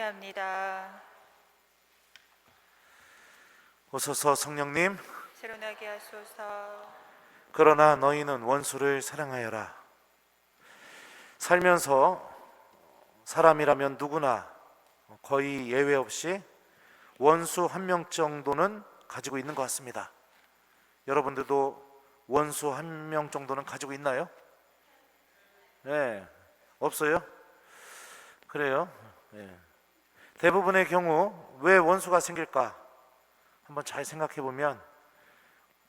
찬양합니다. 오소서 성령님, 새로나게 하소서. 그러나 너희는 원수를 사랑하여라. 살면서 사람이라면 누구나 거의 예외 없이 원수 한 명 정도는 가지고 있는 것 같습니다. 여러분들도 원수 한 명 정도는 가지고 있나요? 네, 없어요? 그래요? 네. 대부분의 경우 왜 원수가 생길까? 한번 잘 생각해 보면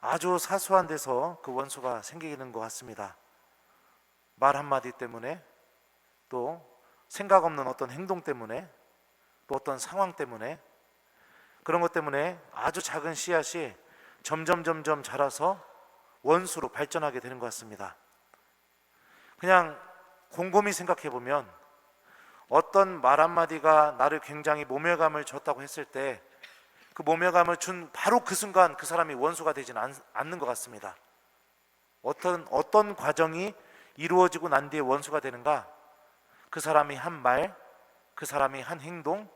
아주 사소한 데서 그 원수가 생기는 것 같습니다. 말 한마디 때문에, 또 생각 없는 어떤 행동 때문에, 또 어떤 상황 때문에, 그런 것 때문에 아주 작은 씨앗이 점점 자라서 원수로 발전하게 되는 것 같습니다. 그냥 곰곰이 생각해 보면 어떤 말 한마디가 나를 굉장히 모멸감을 줬다고 했을 때 그 모멸감을 준 바로 그 순간 그 사람이 원수가 되지는 않는 것 같습니다. 어떤 과정이 이루어지고 난 뒤에 원수가 되는가? 그 사람이 한 말, 그 사람이 한 행동,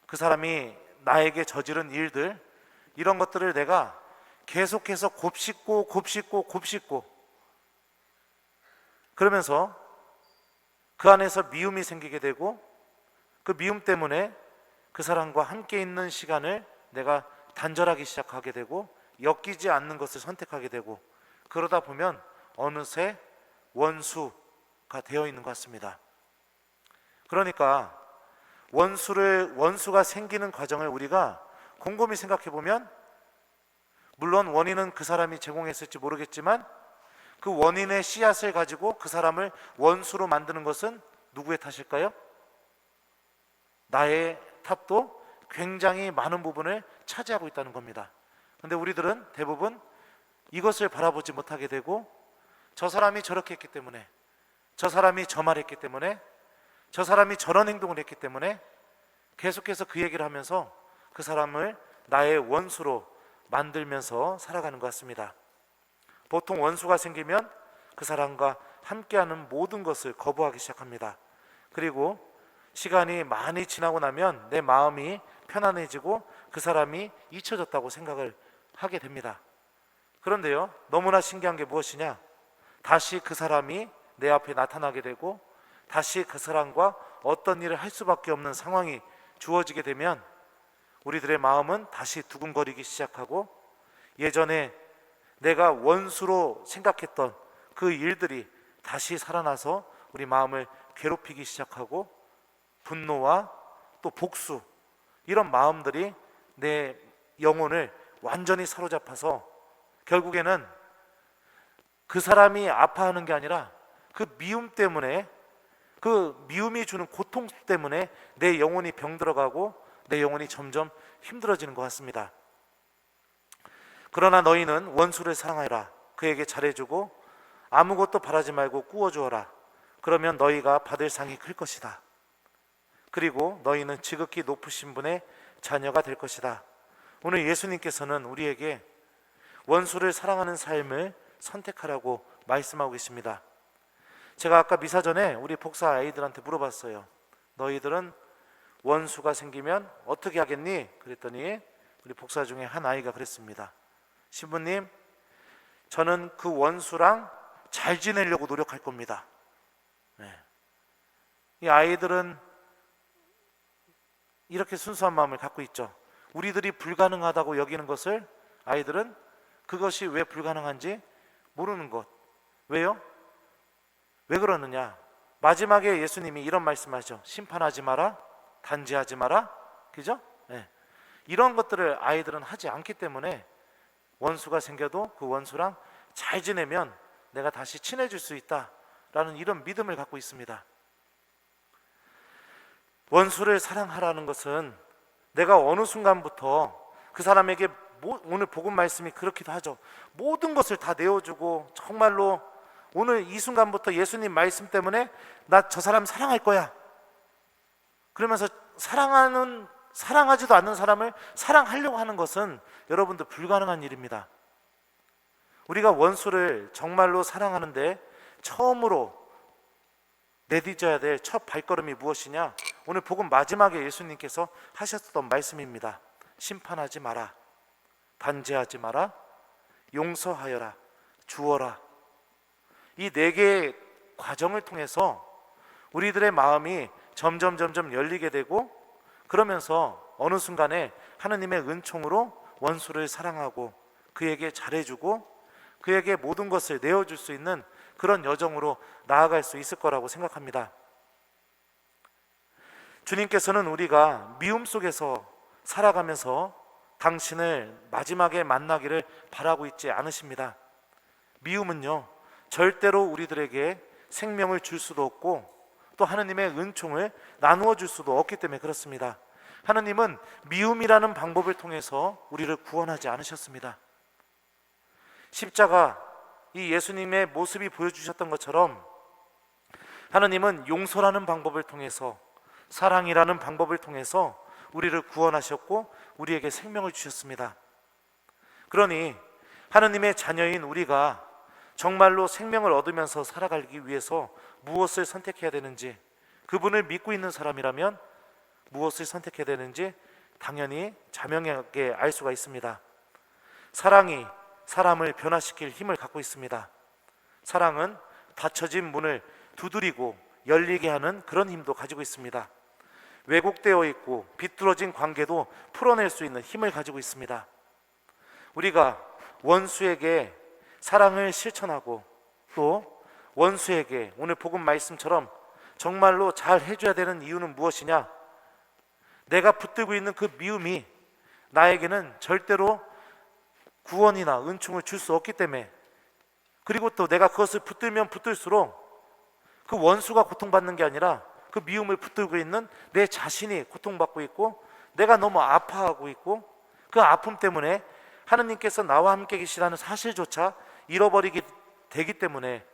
그 사람이 나에게 저지른 일들, 이런 것들을 내가 계속해서 곱씹고 그러면서 그 안에서 미움이 생기게 되고, 그 미움 때문에 그 사람과 함께 있는 시간을 내가 단절하기 시작하게 되고 엮이지 않는 것을 선택하게 되고, 그러다 보면 어느새 원수가 되어 있는 것 같습니다. 그러니까 원수가 생기는 과정을 우리가 곰곰이 생각해 보면, 물론 원인은 그 사람이 제공했을지 모르겠지만 그 원인의 씨앗을 가지고 그 사람을 원수로 만드는 것은 누구의 탓일까요? 나의 탓도 굉장히 많은 부분을 차지하고 있다는 겁니다. 그런데 우리들은 대부분 이것을 바라보지 못하게 되고, 저 사람이 저렇게 했기 때문에, 저 사람이 저 말했기 때문에, 저 사람이 저런 행동을 했기 때문에 계속해서 그 얘기를 하면서 그 사람을 나의 원수로 만들면서 살아가는 것 같습니다. 보통 원수가 생기면 그 사람과 함께하는 모든 것을 거부하기 시작합니다. 그리고 시간이 많이 지나고 나면 내 마음이 편안해지고 그 사람이 잊혀졌다고 생각을 하게 됩니다. 그런데요, 너무나 신기한 게 무엇이냐? 다시 그 사람이 내 앞에 나타나게 되고 다시 그 사람과 어떤 일을 할 수밖에 없는 상황이 주어지게 되면 우리들의 마음은 다시 두근거리기 시작하고, 예전에 내가 원수로 생각했던 그 일들이 다시 살아나서 우리 마음을 괴롭히기 시작하고, 분노와 또 복수, 이런 마음들이 내 영혼을 완전히 사로잡아서 결국에는 그 사람이 아파하는 게 아니라 그 미움 때문에, 그 미움이 주는 고통 때문에 내 영혼이 병들어가고 내 영혼이 점점 힘들어지는 것 같습니다. 그러나 너희는 원수를 사랑하라. 그에게 잘해주고 아무것도 바라지 말고 꾸어주어라. 그러면 너희가 받을 상이 클 것이다. 그리고 너희는 지극히 높으신 분의 자녀가 될 것이다. 오늘 예수님께서는 우리에게 원수를 사랑하는 삶을 선택하라고 말씀하고 계십니다. 제가 아까 미사 전에 우리 복사 아이들한테 물어봤어요. 너희들은 원수가 생기면 어떻게 하겠니? 그랬더니 우리 복사 중에 한 아이가 그랬습니다. 신부님, 저는 그 원수랑 잘 지내려고 노력할 겁니다. 네. 이 아이들은 이렇게 순수한 마음을 갖고 있죠. 우리들이 불가능하다고 여기는 것을 아이들은 그것이 왜 불가능한지 모르는 것. 왜요? 왜 그러느냐? 마지막에 예수님이 이런 말씀하죠. 심판하지 마라, 단죄하지 마라, 그죠? 네. 이런 것들을 아이들은 하지 않기 때문에 원수가 생겨도 그 원수랑 잘 지내면 내가 다시 친해질 수 있다라는 이런 믿음을 갖고 있습니다. 원수를 사랑하라는 것은 내가 어느 순간부터 그 사람에게, 오늘 복음 말씀이 그렇기도 하죠. 모든 것을 다 내어주고 정말로 오늘 이 순간부터 예수님 말씀 때문에 나 저 사람 사랑할 거야, 그러면서 사랑하지도 않는 사람을 사랑하려고 하는 것은 여러분들 불가능한 일입니다. 우리가 원수를 정말로 사랑하는데 처음으로 내딛어야 될 첫 발걸음이 무엇이냐? 오늘 복음 마지막에 예수님께서 하셨던 말씀입니다. 심판하지 마라, 단죄하지 마라, 용서하여라, 주어라. 이 네 개의 과정을 통해서 우리들의 마음이 점점 열리게 되고, 그러면서 어느 순간에 하느님의 은총으로 원수를 사랑하고 그에게 잘해주고 그에게 모든 것을 내어줄 수 있는 그런 여정으로 나아갈 수 있을 거라고 생각합니다. 주님께서는 우리가 미움 속에서 살아가면서 당신을 마지막에 만나기를 바라고 있지 않으십니다. 미움은요, 절대로 우리들에게 생명을 줄 수도 없고 또 하느님의 은총을 나누어 줄 수도 없기 때문에 그렇습니다. 하느님은 미움이라는 방법을 통해서 우리를 구원하지 않으셨습니다. 십자가, 이 예수님의 모습이 보여주셨던 것처럼 하느님은 용서라는 방법을 통해서, 사랑이라는 방법을 통해서 우리를 구원하셨고 우리에게 생명을 주셨습니다. 그러니 하느님의 자녀인 우리가 정말로 생명을 얻으면서 살아가기 위해서 무엇을 선택해야 되는지, 그분을 믿고 있는 사람이라면 무엇을 선택해야 되는지 당연히 자명하게 알 수가 있습니다. 사랑이 사람을 변화시킬 힘을 갖고 있습니다. 사랑은 닫혀진 문을 두드리고 열리게 하는 그런 힘도 가지고 있습니다. 왜곡되어 있고 비뚤어진 관계도 풀어낼 수 있는 힘을 가지고 있습니다. 우리가 원수에게 사랑을 실천하고 또 원수에게 오늘 복음 말씀처럼 정말로 잘 해줘야 되는 이유는 무엇이냐? 내가 붙들고 있는 그 미움이 나에게는 절대로 구원이나 은총을 줄 수 없기 때문에, 그리고 또 내가 그것을 붙들면 붙들수록 그 원수가 고통받는 게 아니라 그 미움을 붙들고 있는 내 자신이 고통받고 있고 내가 너무 아파하고 있고 그 아픔 때문에 하느님께서 나와 함께 계시다는 사실조차 잃어버리게 되기 때문에,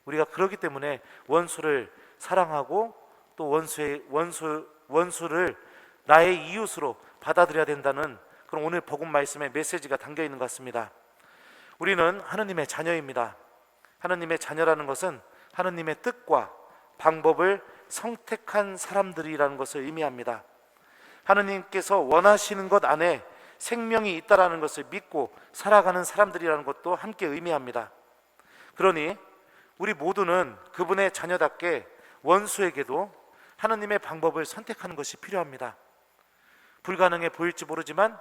우리가 그러기 때문에 원수를 사랑하고 또 원수를 나의 이웃으로 받아들여야 된다는 그런 오늘 복음 말씀의 메시지가 담겨 있는 것 같습니다. 우리는 하느님의 자녀입니다. 하느님의 자녀라는 것은 하느님의 뜻과 방법을 선택한 사람들이라는 것을 의미합니다. 하느님께서 원하시는 것 안에 생명이 있다라는 것을 믿고 살아가는 사람들이라는 것도 함께 의미합니다. 그러니 우리 모두는 그분의 자녀답게 원수에게도 하느님의 방법을 선택하는 것이 필요합니다. 불가능해 보일지 모르지만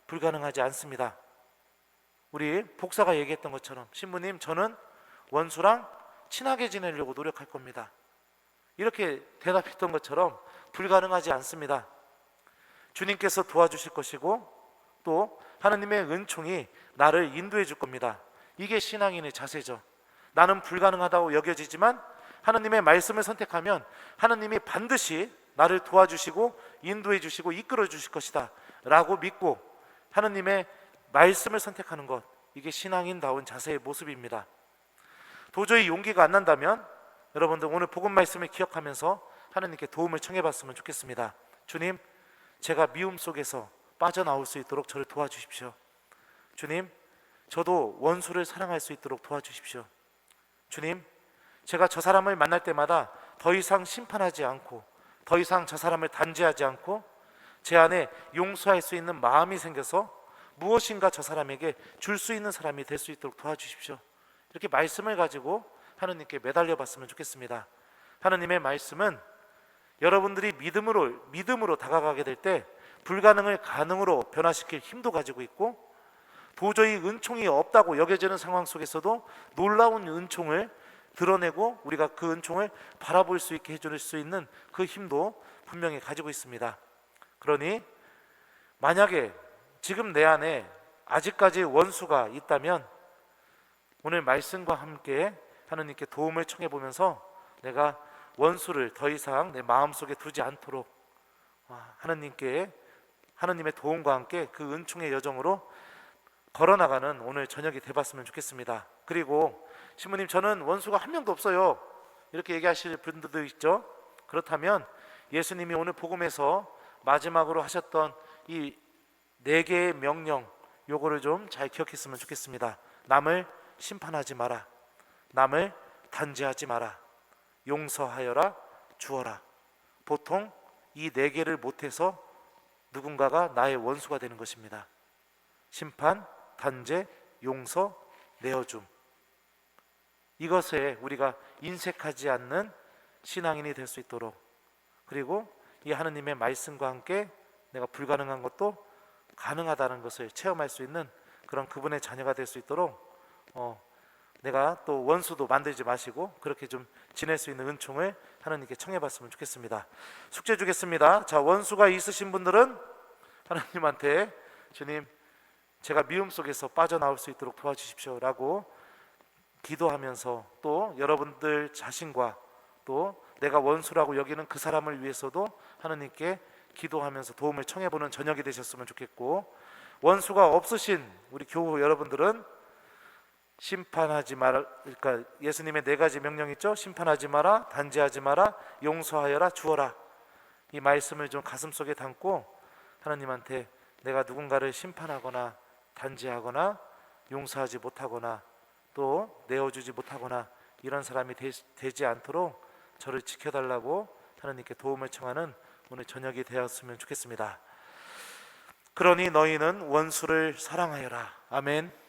불가능하지 않습니다. 우리 복사가 얘기했던 것처럼, 신부님, 저는 원수랑 친하게 지내려고 노력할 겁니다, 이렇게 대답했던 것처럼 불가능하지 않습니다. 주님께서 도와주실 것이고 또 하느님의 은총이 나를 인도해 줄 겁니다. 이게 신앙인의 자세죠. 나는 불가능하다고 여겨지지만 하느님의 말씀을 선택하면 하느님이 반드시 나를 도와주시고 인도해 주시고 이끌어 주실 것이다 라고 믿고 하느님의 말씀을 선택하는 것, 이게 신앙인다운 자세의 모습입니다. 도저히 용기가 안 난다면 여러분들 오늘 복음 말씀을 기억하면서 하느님께 도움을 청해 봤으면 좋겠습니다. 주님, 제가 미움 속에서 빠져나올 수 있도록 저를 도와주십시오. 주님, 저도 원수를 사랑할 수 있도록 도와주십시오. 주님, 제가 저 사람을 만날 때마다 더 이상 심판하지 않고 더 이상 저 사람을 단죄하지 않고 제 안에 용서할 수 있는 마음이 생겨서 무엇인가 저 사람에게 줄 수 있는 사람이 될 수 있도록 도와주십시오. 이렇게 말씀을 가지고 하느님께 매달려 봤으면 좋겠습니다. 하느님의 말씀은 여러분들이 믿음으로 다가가게 될 때 불가능을 가능으로 변화시킬 힘도 가지고 있고, 도저히 은총이 없다고 여겨지는 상황 속에서도 놀라운 은총을 드러내고 우리가 그 은총을 바라볼 수 있게 해줄 수 있는 그 힘도 분명히 가지고 있습니다. 그러니 만약에 지금 내 안에 아직까지 원수가 있다면 오늘 말씀과 함께 하느님께 도움을 청해 보면서 내가 원수를 더 이상 내 마음속에 두지 않도록 하느님의 도움과 함께 그 은총의 여정으로 걸어나가는 오늘 저녁이 되봤으면 좋겠습니다. 그리고 신부님, 저는 원수가 한 명도 없어요, 이렇게 얘기하실 분들도 있죠. 그렇다면 예수님이 오늘 복음에서 마지막으로 하셨던 이 4개의 명령, 요거를 좀 잘 기억했으면 좋겠습니다. 남을 심판하지 마라, 남을 단죄하지 마라, 용서하여라, 주어라. 보통 이 네 개를 못해서 누군가가 나의 원수가 되는 것입니다. 심판, 단죄, 용서, 내어줌. 이것에 우리가 인색하지 않는 신앙인이 될 수 있도록, 그리고 이 하느님의 말씀과 함께 내가 불가능한 것도 가능하다는 것을 체험할 수 있는 그런 그분의 자녀가 될 수 있도록 내가 또 원수도 만들지 마시고 그렇게 좀 지낼 수 있는 은총을 하나님께 청해봤으면 좋겠습니다. 숙제 주겠습니다. 자, 원수가 있으신 분들은 하나님한테 주님, 제가 미움 속에서 빠져나올 수 있도록 도와주십시오 라고 기도하면서, 또 여러분들 자신과 또 내가 원수라고 여기는 그 사람을 위해서도 하나님께 기도하면서 도움을 청해보는 저녁이 되셨으면 좋겠고, 원수가 없으신 우리 교우 여러분들은 심판하지 마라, 그러니까 예수님의 네 가지 명령 있죠. 심판하지 마라, 단죄하지 마라, 용서하여라, 주어라. 이 말씀을 좀 가슴속에 담고 하나님한테 내가 누군가를 심판하거나 단죄하거나 용서하지 못하거나 또 내어주지 못하거나 이런 사람이 되지 않도록 저를 지켜달라고 하나님께 도움을 청하는 오늘 저녁이 되었으면 좋겠습니다. 그러니 너희는 원수를 사랑하여라. 아멘.